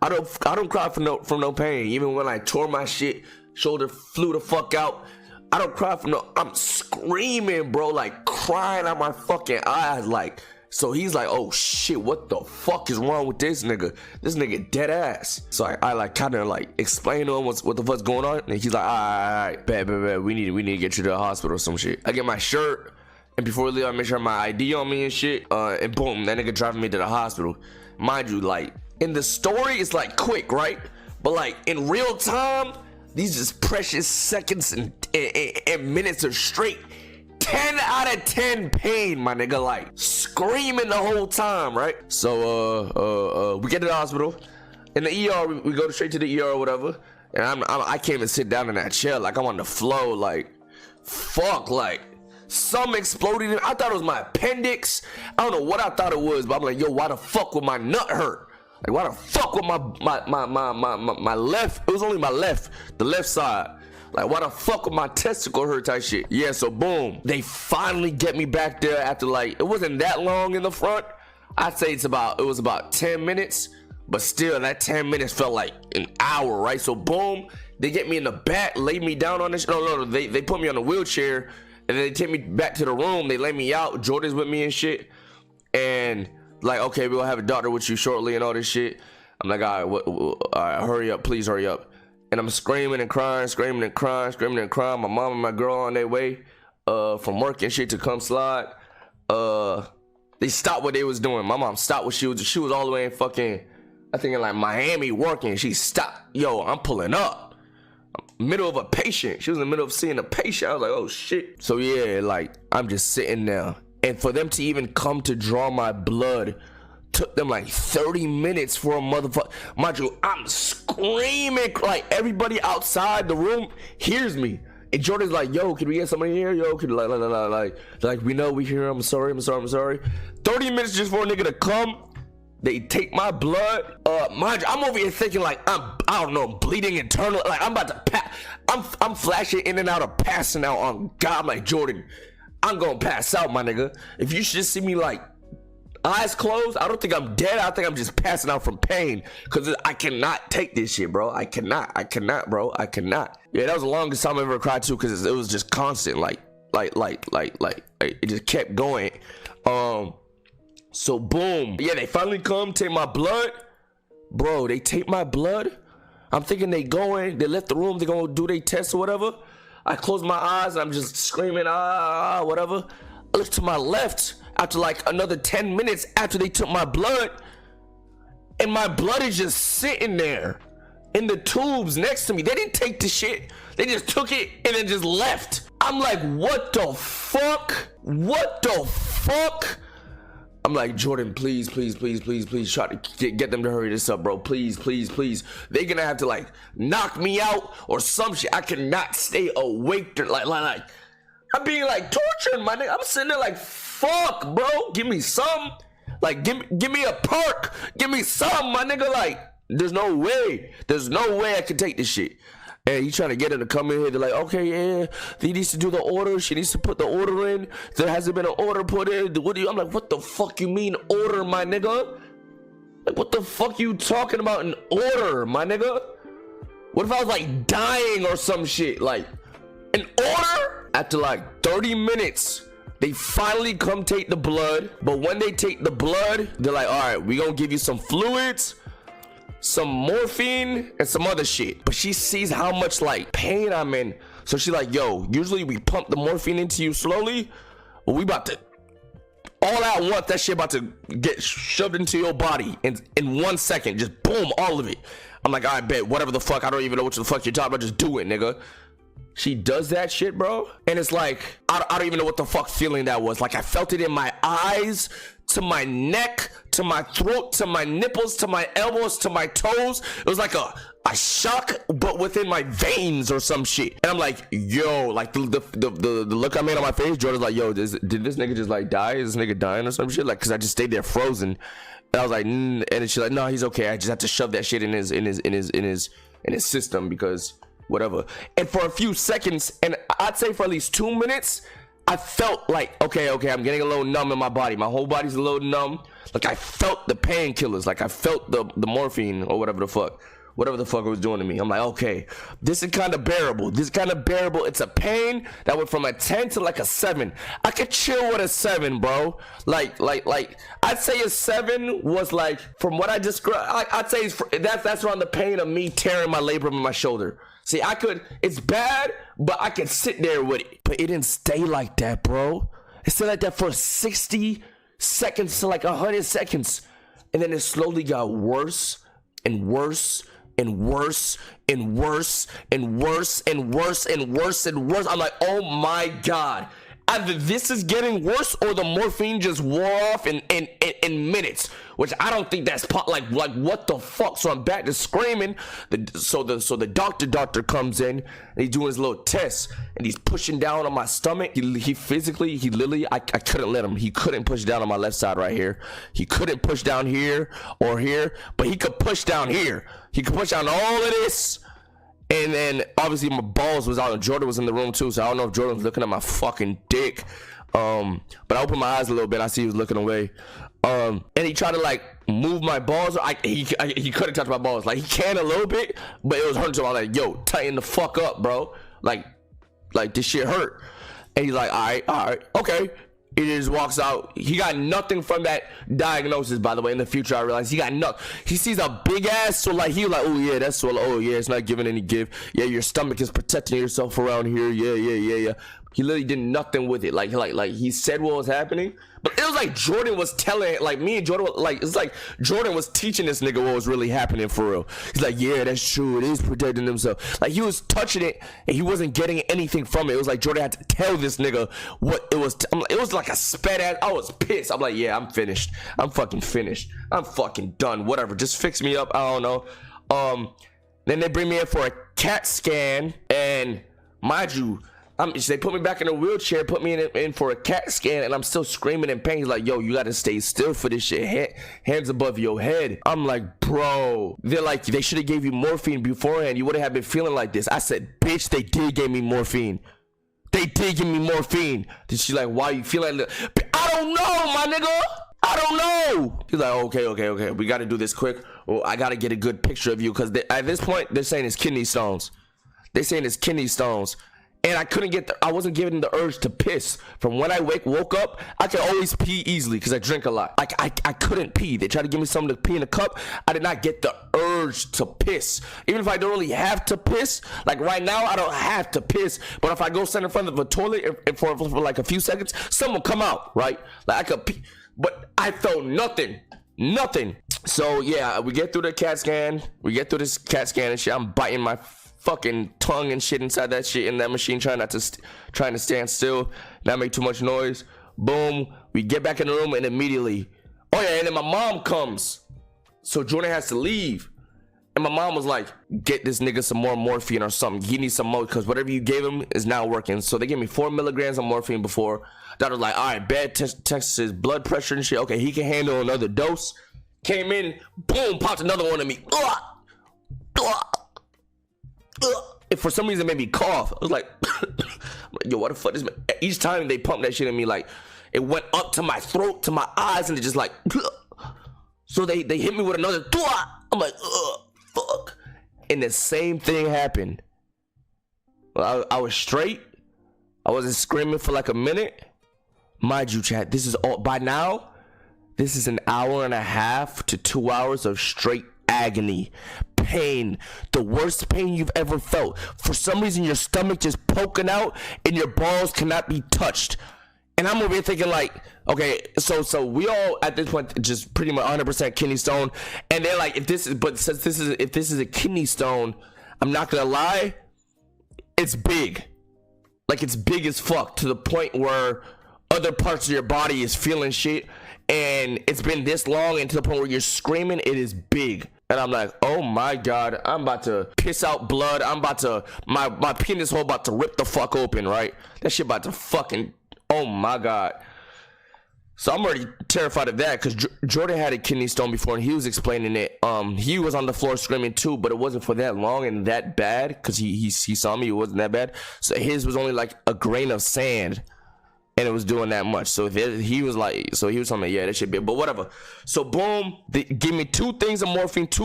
I don't cry from no pain. Even when I tore my shit, shoulder flew the fuck out. I don't cry from no. I'm screaming, bro, like crying out my fucking eyes, like. So he's like, oh shit, what the fuck is wrong with this nigga? This nigga dead ass. So I like kind of like explain to him what the fuck's going on, and he's like, all right, bet, we need to get you to the hospital or some shit. I get my shirt, and before we leave, I make sure I have my ID on me and shit. And boom, that nigga driving me to the hospital. Mind you, like in the story, it's like quick, right? But like in real time, these just precious seconds and minutes are straight. 10 out of 10 pain, my nigga, like screaming the whole time, right? So we get to the hospital. In the ER, we go straight to the ER or whatever. And I can't even sit down in that chair, like I'm on the floor, like fuck, like something exploded. I thought it was my appendix. I don't know what I thought it was, but I'm like, yo, why the fuck would my nut hurt? Like why the fuck would my left? It was only my left, the left side. Like, why the fuck would my testicle hurt type shit? Yeah, so boom. They finally get me back there after like, it wasn't that long in the front. I'd say it was about 10 minutes. But still, that 10 minutes felt like an hour, right? So boom, they get me in the back, lay me down on this. No, they put me on a wheelchair. And then they take me back to the room. They lay me out. Jordan's with me and shit. And like, okay, we're gonna have a doctor with you shortly and all this shit. I'm like, all right, hurry up, please hurry up. And I'm screaming and crying. My mom and my girl on their way from work and shit to come slide. They stopped what they was doing. My mom stopped what she was all the way in fucking, I think in like Miami working. She stopped. Yo, I'm pulling up. Middle of a patient. She was in the middle of seeing a patient. I was like, oh shit. So yeah, like I'm just sitting there. And for them to even come to draw my blood took them like 30 minutes for a motherfucker. Mind you, I'm screaming, like everybody outside the room hears me. And Jordan's like, yo, can we get somebody here? Yo, can like we know we hear. I'm sorry. 30 minutes just for a nigga to come. They take my blood. Mind you, I'm over here thinking like I don't know, bleeding internal. Like I'm about to I'm flashing in and out of passing out on God. I'm like, Jordan, I'm gonna pass out, my nigga. If you should just see me like eyes closed, I don't think I'm dead. I think I'm just passing out from pain because I cannot take this shit, bro. I cannot, bro. I cannot. Yeah, that was the longest time I ever cried too because it was just constant, like it just kept going. So boom, yeah, they finally come take my blood, bro. They take my blood. I'm thinking they left the room. They gonna do their test or whatever. I close my eyes and I'm just screaming, whatever. I look to my left. After like another 10 minutes after they took my blood, and my blood is just sitting there in the tubes next to me. They didn't take the shit. They just took it and then just left. I'm like, what the fuck? I'm like, Jordan, please try to get them to hurry this up, bro. Please. They gonna have to like knock me out or some shit. I cannot stay awake. Like I'm being like tortured, my nigga. I'm sitting there like, fuck, bro. Give me some. Like, give me a perk. Give me some, my nigga. Like, there's no way I can take this shit. And you trying to get her to come in here. They're like, okay, yeah, he needs to do the order. She needs to put the order in. There hasn't been an order put in. I'm like, what the fuck you mean order, my nigga? Like, what the fuck you talking about an order, my nigga? What if I was like dying or some shit? Like, an order? After like 30 minutes, they finally come take the blood. But when they take the blood, they're like, all right, we gonna give you some fluids, some morphine, and some other shit. But she sees how much like pain I'm in. So she's like, yo, usually we pump the morphine into you slowly, but we about to, all at once, that shit about to get shoved into your body in 1 second. Just boom, all of it. I'm like, all right, bet, whatever the fuck, I don't even know what the fuck you're talking about, just do it, nigga. She does that shit, bro, and it's like I don't even know what the fuck feeling that was. Like I felt it in my eyes, to my neck, to my throat, to my nipples, to my elbows, to my toes. It was like a shock, but within my veins or some shit. And I'm like, yo, like the look I made on my face. Jordan's like, yo, did this nigga just like die? Is this nigga dying or some shit? Like, cause I just stayed there frozen. And I was like, and she's like, no, he's okay. I just have to shove that shit in his system because. Whatever. And for a few seconds, and I'd say for at least 2 minutes, I felt like, okay, I'm getting a little numb in my body. My whole body's a little numb. Like I felt the painkillers. Like I felt the morphine or whatever the fuck it was doing to me. I'm like, okay, this is kind of bearable. It's a pain that went from a 10 to like a 7. I could chill with a 7, bro. Like I'd say a 7 was like, from what I described, I'd say that's around the pain of me tearing my labrum in my shoulder. See, it's bad, but I could sit there with it. But it didn't stay like that, bro. It stayed like that for 60 seconds to like 100 seconds. And then it slowly got worse and worse and worse and worse and worse and worse and worse and worse. I'm like, oh my God. Either this is getting worse or the morphine just wore off in minutes, which I don't think that's like what the fuck. So I'm back to screaming. So the doctor comes in and he's doing his little test and he's pushing down on my stomach. He literally I couldn't let him. He couldn't push down on my left side right here. He couldn't push down here or here, but he could push down here. He could push down all of this. And then obviously my balls was out and Jordan was in the room too, so I don't know if Jordan was looking at my fucking dick. But I opened my eyes a little bit. I see he was looking away. And he tried to like move my balls. He couldn't touch my balls. Like he can a little bit, but it was hurting. So I was like, yo, tighten the fuck up, bro. Like this shit hurt. And he's like, all right, okay. He just walks out. He got nothing from that diagnosis, by the way. In the future, I realized he got nothing. He sees a big ass, so like he was like, oh yeah, that's swollen. Oh yeah, it's not giving any give. Yeah, your stomach is protecting yourself around here. Yeah. He literally did nothing with it. Like he said what was happening, but it was like Jordan was telling, like me and Jordan, it's like Jordan was teaching this nigga what was really happening for real. He's like, yeah, that's true. It is protecting himself. Like he was touching it and he wasn't getting anything from it. It was like Jordan had to tell this nigga what it was. It was like a sped ass. I was pissed. I'm like, yeah, I'm finished. I'm fucking finished. I'm fucking done. Whatever. Just fix me up. I don't know. Then they bring me in for a CAT scan, and mind you, they put me back in a wheelchair, put me in for a CAT scan, and I'm still screaming in pain. He's like, yo, you gotta stay still for this shit. Hands above your head. I'm like, bro. They're like, they should have gave you morphine beforehand. You wouldn't have been feeling like this. I said, bitch, they did give me morphine. They did give me morphine. Then she's like, why you feeling like that? I don't know, my nigga. I don't know. He's like, okay. We gotta do this quick. Well, I gotta get a good picture of you, because at this point, they're saying it's kidney stones. And I wasn't given the urge to piss. From when I woke up, I could always pee easily because I drink a lot. I couldn't pee. They tried to give me something to pee in a cup. I did not get the urge to piss. Even if I don't really have to piss, like right now, I don't have to piss. But if I go stand in front of a toilet for like a few seconds, something will come out, right? Like I could pee, but I felt nothing. So yeah, we get through the CAT scan. And shit. I'm biting my fucking tongue and shit inside that shit in that machine, trying to stand still, not make too much noise. Boom, we get back in the room, and immediately, oh yeah, and then my mom comes, so Jordan has to leave, and my mom was like, get this nigga some more morphine or something. He needs some more, because whatever you gave him is not working. So they gave me 4 milligrams of morphine before. Doctor was like, all right, bad tests his blood pressure and shit. Okay, he can handle another dose. Came in, boom, popped another one at me. If for some reason it made me cough, I was like, yo, what the fuck is each time they pumped that shit in me, like it went up to my throat, to my eyes, and it just like, so they hit me with another. I'm like, fuck. And the same thing happened. Well, I was straight. I wasn't screaming for like a minute. Mind you, chat, this is all by now. This is an hour and a half to 2 hours of straight agony, pain, the worst pain you've ever felt. For some reason, your stomach just poking out and your balls cannot be touched. And I'm over here thinking like, okay, so we all at this point just pretty much 100% kidney stone. And they're like, if this is a kidney stone, I'm not gonna lie, it's big. Like it's big as fuck, to the point where other parts of your body is feeling shit. And it's been this long, and to the point where you're screaming, it is big. And I'm like, oh my God, I'm about to piss out blood. I'm about to, my penis hole about to rip the fuck open, right? That shit about to fucking, oh my God. So I'm already terrified of that, because Jordan had a kidney stone before, and he was explaining it. He was on the floor screaming too, but it wasn't for that long and that bad, because he saw me, it wasn't that bad. So his was only like a grain of sand. and it was doing that much. So he was telling me, yeah, that should be, but whatever. So boom, give me 2 things of morphine, 2